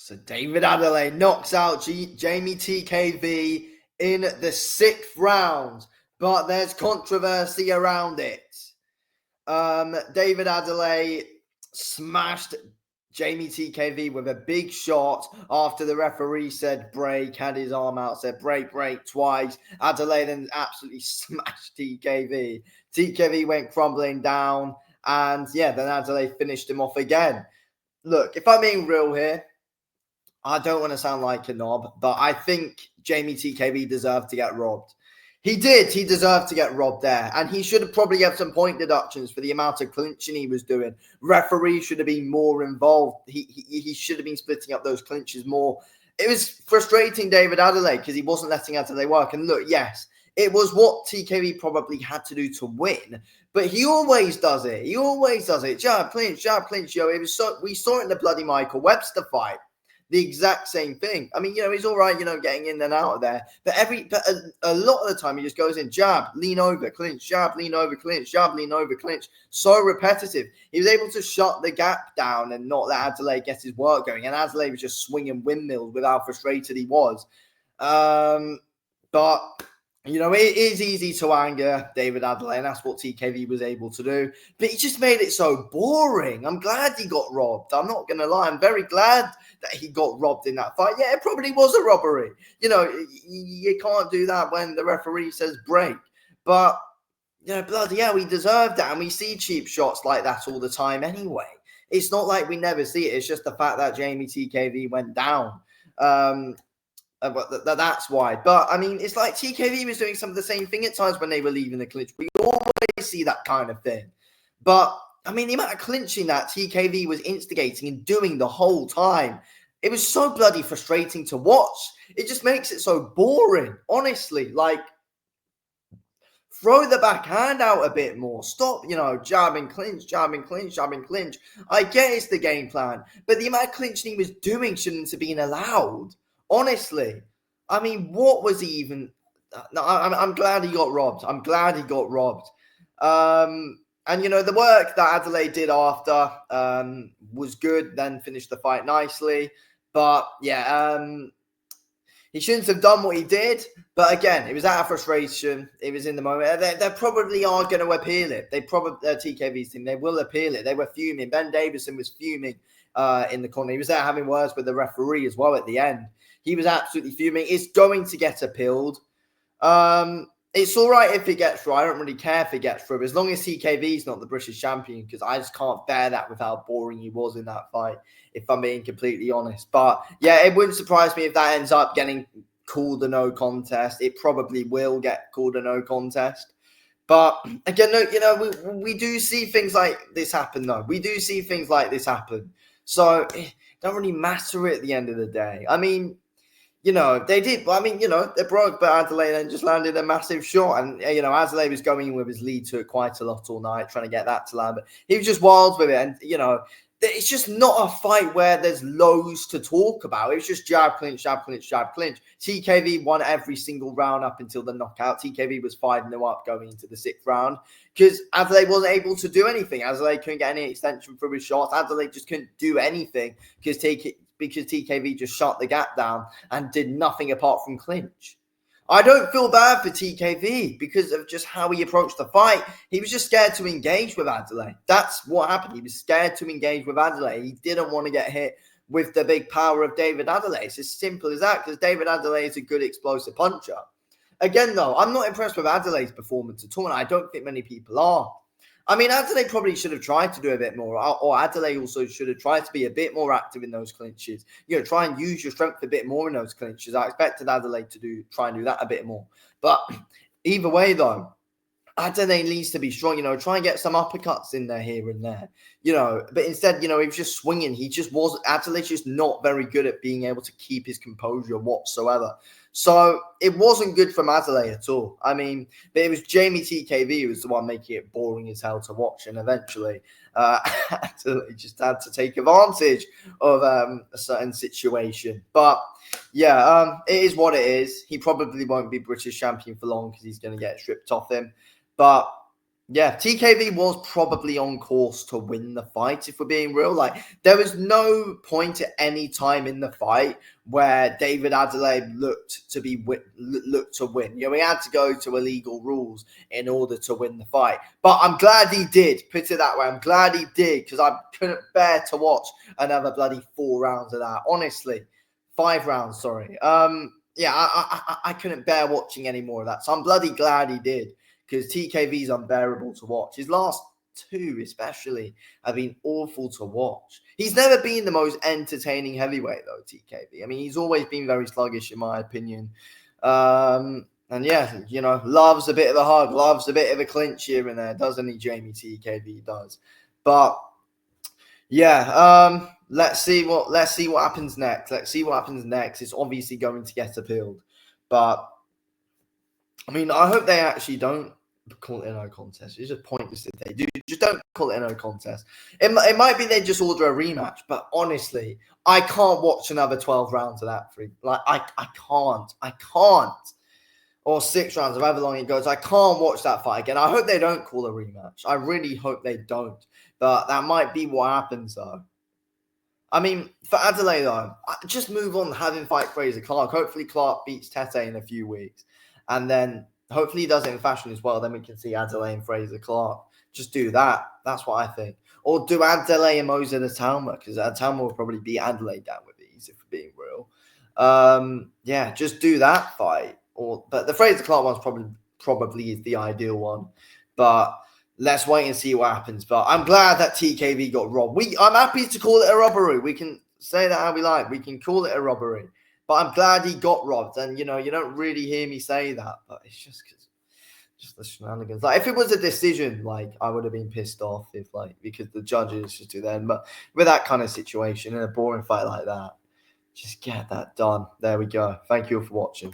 So David Adeleye knocks out Jeamie TKV in the 6th round, but there's controversy around it. David Adeleye smashed Jeamie TKV with a big shot after the referee said break, had his arm out, said break twice. Adeleye then absolutely smashed TKV. TKV went crumbling down, and then Adeleye finished him off again. Look, if I'm being real here, I don't want to sound like a knob, but I think Jeamie TKV deserved to get robbed. He did. He deserved to get robbed there. And he should have probably had some point deductions for the amount of clinching he was doing. Referee should have been more involved. He should have been splitting up those clinches more. It was frustrating David Adeleye because he wasn't letting Adeleye work. And look, yes, it was what TKV probably had to do to win. But he always does it. He always does it. Jab, clinch, yo. It was we saw it in the bloody Michael Webster fight. The exact same thing. I mean, he's all right, getting in and out of there. But a lot of the time, he just goes in, jab, lean over, clinch, jab, lean over, clinch, jab, lean over, clinch. So repetitive. He was able to shut the gap down and not let Adeleye get his work going. And Adeleye was just swinging windmills with how frustrated he was. But it is easy to anger David Adeleye, and that's what TKV was able to do. But he just made it so boring. I'm glad he got robbed. I'm not going to lie. I'm very glad that he got robbed in that fight. Yeah, it probably was a robbery. You can't do that when the referee says break. But, bloody hell, he deserved that. And we see cheap shots like that all the time anyway. It's not like we never see it. It's just the fact that Jeamie TKV went down. But that's why. But, I mean, it's like TKV was doing some of the same thing at times when they were leaving the clinch. We always see that kind of thing. But, I mean, the amount of clinching that TKV was instigating and doing the whole time, it was so bloody frustrating to watch. It just makes it so boring, honestly. Like, throw the backhand out a bit more. Stop, jabbing, clinch, jabbing, clinch, jabbing, clinch. I get it's the game plan. But the amount of clinching he was doing shouldn't have been allowed. Honestly, I mean, what was he even? I'm glad he got robbed. I'm glad he got robbed. And the work that Adeleye did after was good. Then finished the fight nicely. But he shouldn't have done what he did. But again, it was out of frustration. It was in the moment. They probably are going to appeal it. TKV's team, they will appeal it. They were fuming. Ben Davison was fuming in the corner. He was there having words with the referee as well at the end. He was absolutely fuming. It's going to get appealed. It's all right if it gets through. I don't really care if it gets through, as long as TKV's not the British champion, because I just can't bear that with how boring he was in that fight, if I'm being completely honest. But, it wouldn't surprise me if that ends up getting called a no contest. It probably will get called a no contest. But, again, we do see things like this happen, though. We do see things like this happen. So, it don't really matter at the end of the day. I mean, they did. I mean, they broke, but Adeleye then just landed a massive shot. And, Adeleye was going in with his lead to it quite a lot all night, trying to get that to land. But he was just wild with it. And, it's just not a fight where there's loads to talk about. It was just jab, clinch, jab, clinch, jab, clinch. TKV won every single round up until the knockout. TKV was 5-0 up going into the 6th round because Adeleye wasn't able to do anything. Adeleye couldn't get any extension from his shots. Adeleye just couldn't do anything because TKV just shut the gap down and did nothing apart from clinch. I don't feel bad for TKV because of just how he approached the fight. He was just scared to engage with Adeleye. That's what happened. He was scared to engage with Adeleye. He didn't want to get hit with the big power of David Adeleye. It's as simple as that, because David Adeleye is a good explosive puncher. Again, though, I'm not impressed with Adelaye's performance at all, and I don't think many people are. I mean, Adeleye probably should have tried to do a bit more, or Adeleye also should have tried to be a bit more active in those clinches. Try and use your strength a bit more in those clinches. I expected Adeleye to try and do that a bit more. But either way, though, Adeleye needs to be strong. Try and get some uppercuts in there here and there. But instead, he was just swinging. Adelaye's just not very good at being able to keep his composure whatsoever. So it wasn't good from Adeleye at all. I mean, but it was Jeamie TKV who was the one making it boring as hell to watch. And eventually, Adeleye just had to take advantage of a certain situation. But it is what it is. He probably won't be British champion for long because he's going to get stripped off him. But Yeah, TKV was probably on course to win the fight, if we're being real. Like, there was no point at any time in the fight where David Adeleye looked to win. You know, he had to go to illegal rules in order to win the fight. But I'm glad he did, put it that way. I'm glad he did, because I couldn't bear to watch another bloody 4 rounds of that. Honestly, 5 rounds, sorry. Yeah, I couldn't bear watching any more of that. So I'm bloody glad he did, because TKV is unbearable to watch. His last 2 especially have been awful to watch. He's never been the most entertaining heavyweight, though, TKV. I mean, he's always been very sluggish, in my opinion. And yeah, you know, loves a bit of a hug, loves a bit of a clinch here and there, doesn't he, Jeamie? TKV does. But yeah, let's see what happens next. Let's see what happens next. It's obviously going to get appealed. But I mean, I hope they actually don't call it a no contest. It's just pointless if they do. Just don't call it a no contest. It might be they just order a rematch, but honestly, I can't watch another 12 rounds of that free. Like, I can't. Or 6 rounds, of however long it goes. I can't watch that fight again. I hope they don't call a rematch. I really hope they don't. But that might be what happens, though. I mean, for Adeleye, though, just move on, have him fight Fraser Clark. Hopefully Clark beats Tete in a few weeks. And then hopefully he does it in fashion as well. Then we can see Adeleye and Fraser Clark. Just do that. That's what I think. Or do Adeleye and Moser Atalma, because Atalma will probably beat Adeleye down with ease, if we're being real. Yeah, just do that fight. But the Fraser Clark one's probably is the ideal one. But let's wait and see what happens. But I'm glad that TKV got robbed. I'm happy to call it a robbery. We can say that how we like. We can call it a robbery. But I'm glad he got robbed. And, you know, you don't really hear me say that. But it's just the shenanigans. Like, if it was a decision, like, I would have been pissed off because the judges just do that. But with that kind of situation, in a boring fight like that, just get that done. There we go. Thank you all for watching.